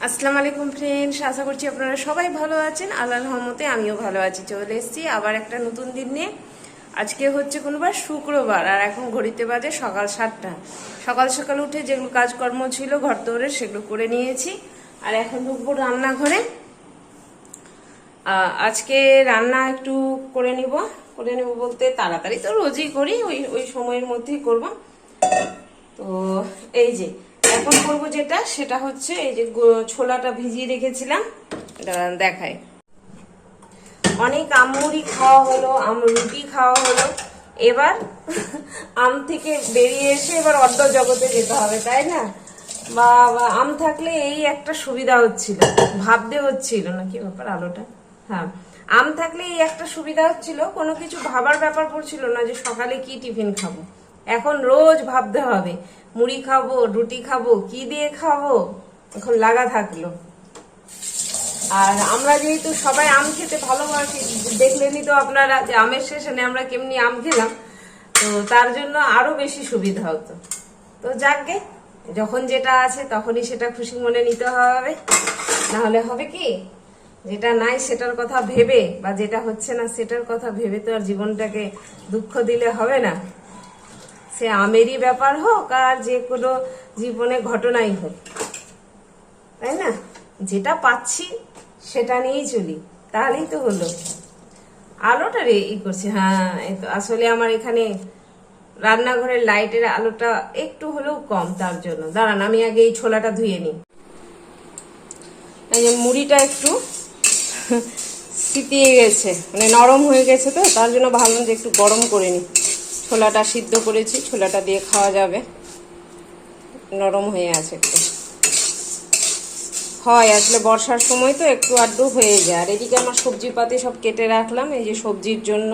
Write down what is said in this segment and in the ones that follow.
আসসালামু আলাইকুম ফ্রেন্ডস, আশা করছি আপনারা সবাই ভালো আছেন। আল্লাহর রহমতে আমিও ভালো আছি। চলে এসেছি আবার একটা নতুন দিন নিয়ে। আজকে হচ্ছে কোনোবার শুক্রবার, আর এখন ঘড়িতে বাজে সকাল 7টা। সকাল সকাল উঠে যেগুলো কাজকর্ম ছিল ঘর দৌড়ে সেগুলো করে নিয়েছি, আর এখন ঢুকবো রান্নাঘরে। আজকে রান্না একটু করে নিব বলতে তাড়াতাড়ি তো রোজই করি, ওই সময়ের মধ্যেই করব। তো এই যে এখন করবো যেটা, সেটা হচ্ছে এই যে ছোলাটা ভিজিয়ে রেখেছিলাম, এটা দেখাই। অনেক আমুড়ি খাওয়া হলো, রুটি খাওয়া হলো, এবার আম থেকে বেরিয়ে এসে এবার অর্ধ জগতে যেতে হবে, তাই না? বা আম থাকলে এই একটা সুবিধা হচ্ছিল, ভাবতে হচ্ছিল না কি ব্যাপার আলোটা। হ্যাঁ, আম থাকলে এই একটা সুবিধা হচ্ছিল, কোনো কিছু ভাবার ব্যাপার পড়ছিল না যে সকালে কি টিফিন খাবো। এখন রোজ ভাবতে হবে, মুড়ি খাবো, রুটি খাবো, কি দিয়ে খাবো, এখন লাগা থাকলো। আর আমরা যেহেতু সবাই আম খেতে ভালোবাসি, দেখলেনই তো আপনারা যে আমের সেশনে আমরা কেমনি আম খেলাম, তো তার জন্য আরো বেশি সুবিধা হতো। তো যাকগে, যখন যেটা আছে তখনই সেটা খুশি মনে নিতে হবে, না হলে হবে কি, যেটা নাই সেটার কথা ভেবে বা যেটা হচ্ছে না সেটার কথা ভেবে তো আর জীবনটাকে দুঃখ দিলে হবে না। সে আমেরই ব্যাপার হোক আর যে কোনো জীবনে ঘটনাই হোক, তাই না? যেটা পাচ্ছি সেটা নিয়েই চলি, তাহলেই তো হলো। আলোটা রে ই করছে, হ্যাঁ আসলে আমার এখানে রান্নাঘরের লাইটের আলোটা একটু হলেও কম, তার জন্য। দাঁড়ান, আমি আগে এই ছোলাটা ধুয়ে নিই। এই যে মুড়িটা একটু সিতিয়ে গেছে, মানে নরম হয়ে গেছে, তো তার জন্য ভাবলাম যে একটু গরম করে নিই। ছোলাটা সিদ্ধ করেছি, ছোলাটা দিয়ে খাওয়া যাবে, নরম হয়ে আছে একটু। হয় আসলে বর্ষার সময় তো একটু আড্ডু হয়ে যায়। আর এদিকে আমার সবজি পাতি সব কেটে রাখলাম, এই যে সবজির জন্য।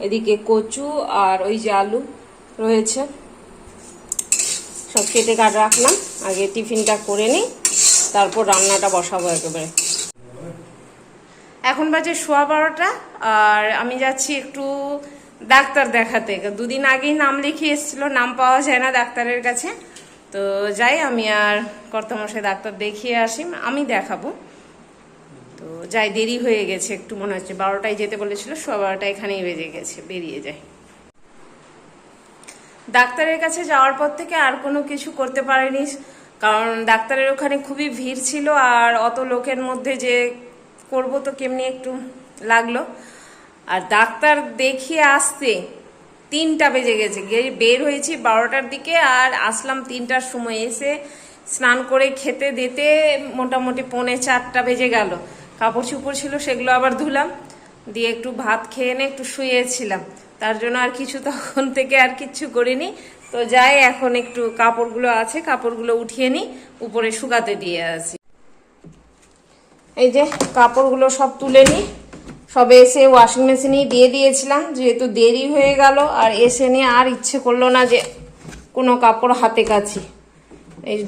এদিকে কচু আর ওই যে আলু রয়েছে, সব কেটে রাখলাম। আগে টিফিনটা করে নিই, তারপর রান্নাটা বসাবো একেবারে। এখন বাজে 12:15, আর আমি যাচ্ছি একটু ডাক্তার দেখাতে। দুদিন আগেই নাম লিখিয়ে এসেছিল, নাম পাওয়া যায় না ডাক্তারের কাছে। তো যাই, আমি আর কর্তামশাই ডাক্তার দেখিয়ে আসি, আমি দেখাবো। তো যাই, দেরি হয়ে গেছে একটু, মনে হচ্ছে 12টায় যেতে বলেছিল, 12:15 এখানেই বেজে গেছে, বেরিয়ে যায়। ডাক্তারের কাছে যাওয়ার পর থেকে আর কোনো কিছু করতে পারিনি, কারণ ডাক্তারের ওখানে খুবই ভিড় ছিল, আর অত লোকের মধ্যে যে করব তো কেমনি একটু লাগলো। আর ডাক্তার দেখিয়ে আসতে 3টা বেজে গেছে, বের হয়েছি 12টার দিকে, আর আসলাম 3টার সময়। এসে স্নান করে খেতে দিতে মোটামুটি 3:45 বেজে গেল। কাপড় চুপড় ছিল সেগুলো আবার ধুলাম, দিয়ে একটু ভাত খেয়ে এনে একটু শুয়েছিলাম। তার জন্য আর কিছু তখন থেকে আর কিচ্ছু করিনি। তো যাই, এখন একটু কাপড়গুলো আছে, কাপড়গুলো উঠিয়ে নিই, উপরে শুকাতে দিয়ে আসি। এই যে কাপড়গুলো সব তুলে নিই, সব এসে ওয়াশিং মেশিনেই দিয়ে দিয়েছিলাম, যেহেতু দেরি হয়ে গেল। আর এসে নিয়ে আর ইচ্ছে করলো না যে কোনো কাপড় হাতে কাছি, এই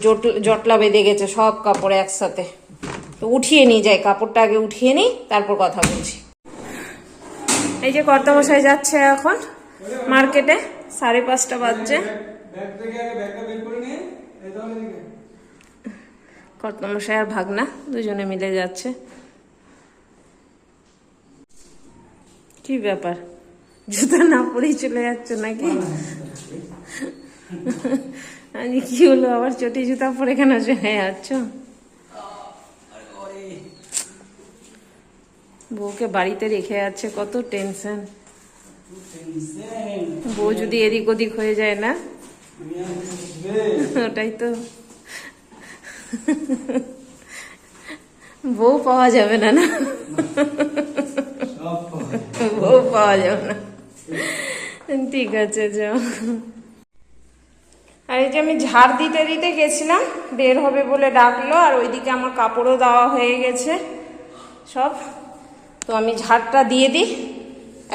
জটলা বেঁধে গেছে সব কাপড় একসাথে। তো উঠিয়ে নিয়ে যাই, কাপড়টা আগে উঠিয়ে নিই, তারপর কথা বলছি। এই যে কর্তামশাই যাচ্ছে এখন মার্কেটে, 5:30 বাজছে। কর্তামশাই আর ভাগনা দুজনে মিলে যাচ্ছে। কি ব্যাপার, জুতা না পরেই চলে যাচ্ছ নাকি? কি হলো আবার, চটি জুতা পরে কেন চলে যাচ্ছ? বউকে বাড়িতে রেখে যাচ্ছে, কত টেনশন। বউ যদি এদিক ওদিক হয়ে যায় না, ওটাই তো, বউ পাওয়া যাবে না, না বউ পাওয়া যাবে না। ঠিক আছে, যাও। আর এই যে আমি ঝাড় দিতে দিতে গেছিলাম, বের হবে বলে ডাকলো, আর ওইদিকে আমার কাপড়ও দেওয়া হয়ে গেছে সব। তো আমি ঝাড়টা দিয়ে দিই।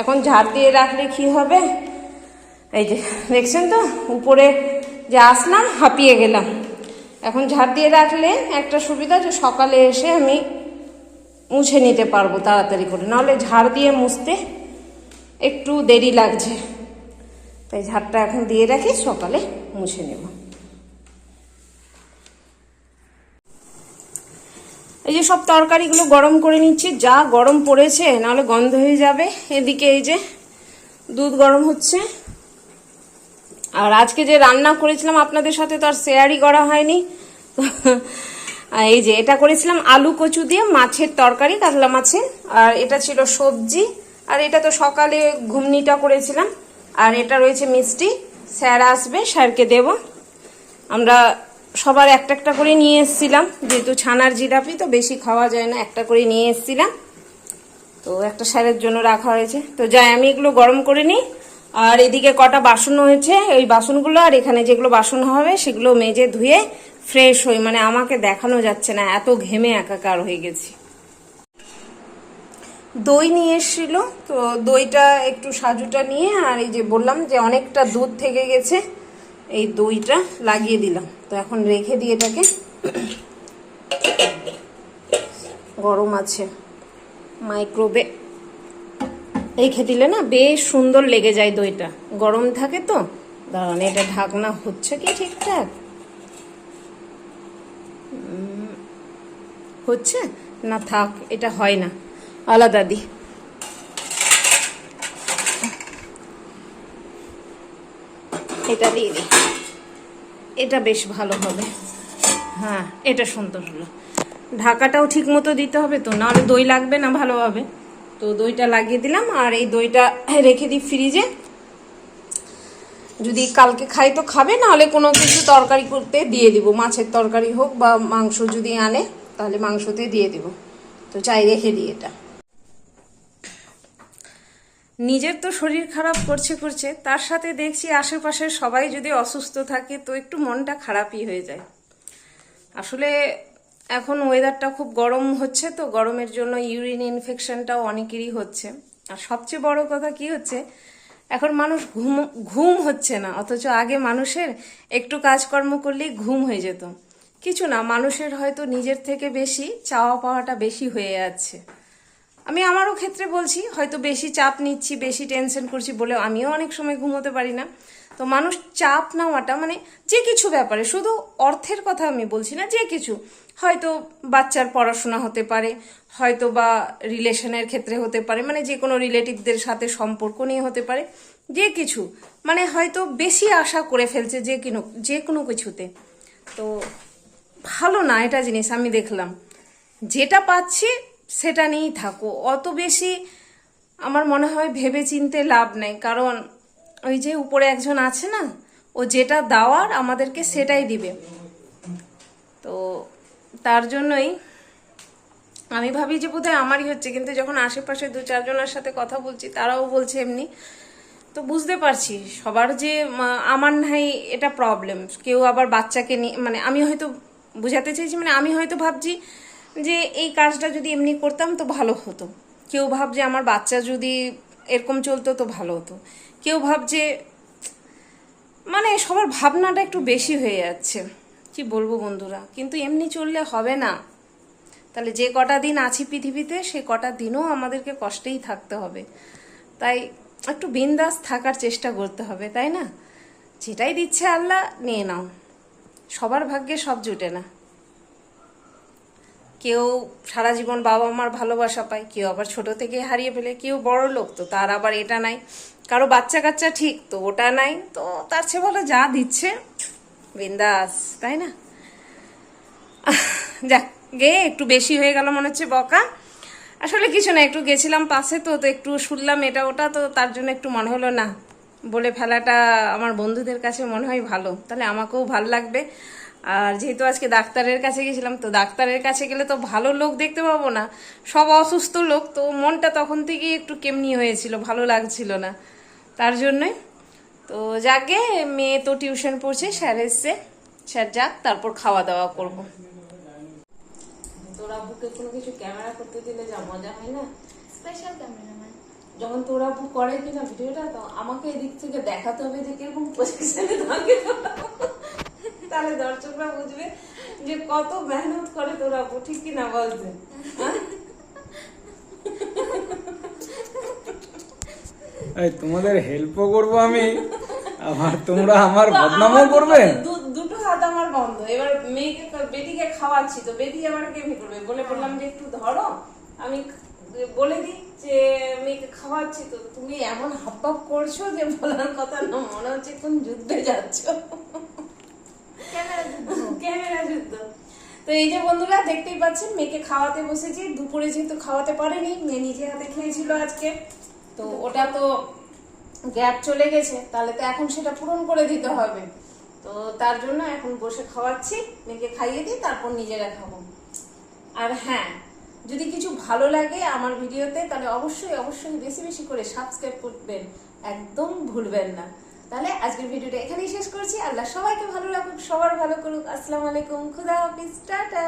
এখন ঝাড় দিয়ে রাখলে কি হবে, এই যে দেখছেন তো, উপরে যে আসলাম হাঁপিয়ে গেলাম। এখন ঝাড় দিয়ে রাখলে একটা সুবিধা, যে সকালে এসে আমি মুছে নিতে পারবো তাড়াতাড়ি করে, নাহলে ঝাড় দিয়ে মুছতে একটু দেরি লাগছে। তাই ঝাড়টা এখন দিয়ে রাখি, সকালে মুছে নেব। এই যে সব তরকারিগুলো গরম করে নিচ্ছি, যা গরম পড়েছে নাহলে গন্ধ হয়ে যাবে। এদিকে এই যে দুধ গরম হচ্ছে। আর আজকে যে রান্না করেছিলাম আপনাদের সাথে তো আর শেয়ারই করা হয়নি। এই যে এটা করেছিলাম আলু কচু দিয়ে মাছের তরকারি, কাতলা মাছের। আর এটা ছিল সবজি। আর এটা তো সকালে ঘুগনিটা করেছিলাম। আর এটা রয়েছে মিষ্টি, স্যার আসবে, স্যারকে দেব। আমরা সবার একটা একটা করে নিয়ে এসেছিলাম, যেহেতু ছানার জিলাপি তো বেশি খাওয়া যায় না, একটা করে নিয়ে এসেছিলাম। তো একটা স্যারের জন্য রাখা হয়েছে। তো যাই আমি এগুলো গরম করে নিই। আর এদিকে কটা বাসন হয়েছে, ওই বাসনগুলো আর এখানে যেগুলো বাসন হবে সেগুলো মেজে ধুয়ে ফ্রেশ হই। মানে আমাকে দেখানো যাচ্ছে না, এত ঘেমে একাকার হয়ে গেছি। দই নিয়ে এসেছিল, তো দইটা একটু সাজুটা নিয়ে, আর এই যে বললাম যে অনেকটা দুধ থেকে গেছে, এই দইটা লাগিয়ে দিলাম। তো এখন রেখে দিয়ে এটাকে, গরম আছে মাইক্রোওয়েভে রেখে দিলে না বেশ সুন্দর লেগে যায় দইটা, গরম থাকে তো। দাঁড়ান, এটা ঢাকনা হচ্ছে কি ঠিকঠাক? হচ্ছে না, থাক, এটা হয় না, আলাদা দি। এটা দিয়ে দিই, এটা বেশ ভালো হবে। হ্যাঁ, এটা সুন্দর হলো। ঢাকাটাও ঠিক মতো দিতে হবে তো, নাহলে দই লাগবে না ভালোভাবে। তো দইটা লাগিয়ে দিলাম। আর এই দইটা রেখে দিই ফ্রিজে, যদি কালকে খাই তো খাবে, নাহলে কোনো কিছু তরকারি করতে দিয়ে দিব, মাছের তরকারি হোক বা মাংস যদি আনে তাহলে মাংসতে দিয়ে দিব। তো চাই রেখে দিই এটা। নিজের তো শরীর খারাপ করছে, তার সাথে দেখছি আশেপাশের সবাই যদি অসুস্থ থাকে তো একটু মনটা খারাপই হয়ে যায়। আসলে এখন ওয়েদারটা খুব গরম হচ্ছে, তো গরমের জন্য ইউরিন ইনফেকশনটাও অনেকেরই হচ্ছে। আর সবচেয়ে বড় কথা কি হচ্ছে, এখন মানুষ ঘুম হচ্ছে না। অথচ আগে মানুষের একটু কাজকর্ম করলেই ঘুম হয়ে যেত। কিছু না, মানুষের হয়তো নিজের থেকে বেশি চাওয়া পাওয়াটা বেশি হয়ে যাচ্ছে। আমি আমারও ক্ষেত্রে বলছি, হয়তো বেশি চাপ নিচ্ছি, বেশি টেনশন করছি বলে আমিও অনেক সময় ঘুমোতে পারি না। তো মানুষ চাপ নেওয়াটা, মানে যে কিছু ব্যাপারে, শুধু অর্থের কথা আমি বলছি না, যে কিছু, হয়তো বাচ্চার পড়াশোনা হতে পারে, হয়তো বা রিলেশনের ক্ষেত্রে হতে পারে, মানে যে কোনো রিলেটিভদের সাথে সম্পর্ক নিয়ে হতে পারে, যে কিছু, মানে হয়তো বেশি আশা করে ফেলছে যে কোনো কিছুতে। তো ভালো না এটা জিনিস, আমি দেখলাম। যেটা পাচ্ছি সেটা নিয়েই থাকো, অত বেশি আমার মনে হয় ভেবে চিনতে লাভ নেই। কারণ ওই যে উপরে একজন আছে না, ও যেটা দেওয়ার আমাদেরকে সেটাই দিবে। তো তার জন্যই আমি ভাবি যে বোধহয় আমারই হচ্ছে, কিন্তু যখন আশেপাশে 2-4 জনের সাথে কথা বলছি তারাও বলছে এমনি, তো বুঝতে পারছি সবার যে আমার নাই এটা প্রবলেম। কেউ আবার বাচ্চাকে নিয়ে, মানে আমি হয়তো বুঝাতে চাইছি, মানে আমি হয়তো ভাবছি যে এই কাজটা যদি এমনি করতাম তো ভালো হতো। কেউ ভাবছে আমার বাচ্চা যদি এরকম চলতো তো ভালো হতো। কেউ ভাবছে, মানে সবার ভাবনাটা একটু বেশি হয়ে যাচ্ছে, কি বলবো বন্ধুরা। কিন্তু এমনি চললে হবে না, তাহলে যে কটা দিন আছি পৃথিবীতে সে কটা দিনও আমাদেরকে কষ্টেই থাকতে হবে। তাই একটু বিন্দাস থাকার চেষ্টা করতে হবে, তাই না? যেটাই দিচ্ছে আল্লাহ নিয়ে নাও, সবার ভাগ্যে সব জুটে না। কেউ সারা জীবন বাবা মার ভালোবাসা পায়, কেউ আবার ছোট থেকে হারিয়ে ফেলে, কেউ বড় লোক তো তার আবার এটা নাই, কারো বাচ্চা কাচ্চা ঠিক তো ওটা নাই। তো তার চেয়ে বলো যা দিচ্ছে বিন্দাস, তাই না? যাক গে, একটু বেশি হয়ে গেল মনে হচ্ছে বকা। আসলে কিছু না, একটু গেছিলাম পাশে, তো একটু শুনলাম এটা ওটা, তো তার জন্য একটু মনে হলো না বলে ফেলাটা আমার বন্ধুদের কাছে মনে হয় ভালো, তাহলে আমাকেও ভালো লাগবে। আর যেহেতু আজকে ডাক্তারের কাছে গেছিলাম, তো ডাক্তারের কাছে গেলে তো ভালো লোক দেখতে পাবো না, সব অসুস্থ লোক। তো মনটা তখন থেকেই একটু কেমনি হয়েছিল, ভালো লাগছিল না, তার জন্যই। তো যাকে, মেয়ে তো টিউশন পড়ছে, স্যার এসছে, স্যার যাক, তারপর খাওয়া দাওয়া করবো। তোরা বুকে কোনো কিছু ক্যামেরা করতে দিলে যা মজা হয় না, স্পেশাল ক্যামেরাম্যান যখন তোরা বুক করে কিনা ভিডিওটা, তো আমাকে এদিক থেকে দেখাতে হবে যে কিরকম পজিশনে থাকে, তাহলে দর্শকরা বুঝবে যে কত মেহনত করে তোরা, ঠিক কিনা বলছে। তোমাদের হেল্পও করবো আমি, আবার তোমরা আমার বদনামও করবে। দুটো হাত আমার বন্ধ, এবার মেয়েকে বেটিকে খাওয়াচ্ছি, তো বেটি আবার কেমনি করবে, বলে বললাম যে একটু ধরো, আমি বলে দিই যে মেয়েকে খাওয়াচ্ছি, তো তুমি এমন হাবভাব করছো যে বলার কথা না, মনে হচ্ছে কোন যুদ্ধে যাচ্ছ, ক্যামেরা যুদ্ধ। তো এই যে বন্ধুরা দেখতেই পাচ্ছেন মেয়েকে খাওয়াতে বসেছি। দুপুরে যেহেতু খাওয়াতে পারেনি, মেয়ে নিজে হাতে খেয়েছিল আজকে, তো ওটা তো গ্যাপ চলে গেছে, তাহলে তো এখন সেটা পূরণ করে দিতে হবে। তো তার জন্য এখন বসে খাওয়াচ্ছি, মেয়েকে খাইয়ে দিই, তারপর নিজেরা খাবো। আর হ্যাঁ, যদি কিছু ভালো লাগে আমার ভিডিওতে, তাহলে অবশ্যই অবশ্যই বেশি বেশি করে সাবস্ক্রাইব করবেন, একদম ভুলবেন না। তাহলে আজকের ভিডিওটা এখানেই শেষ করছি। আল্লাহ সবাইকে ভালো রাখুক, সবার ভালো করুক। আসসালামু আলাইকুম, খুদা হাফিজ, টাটা।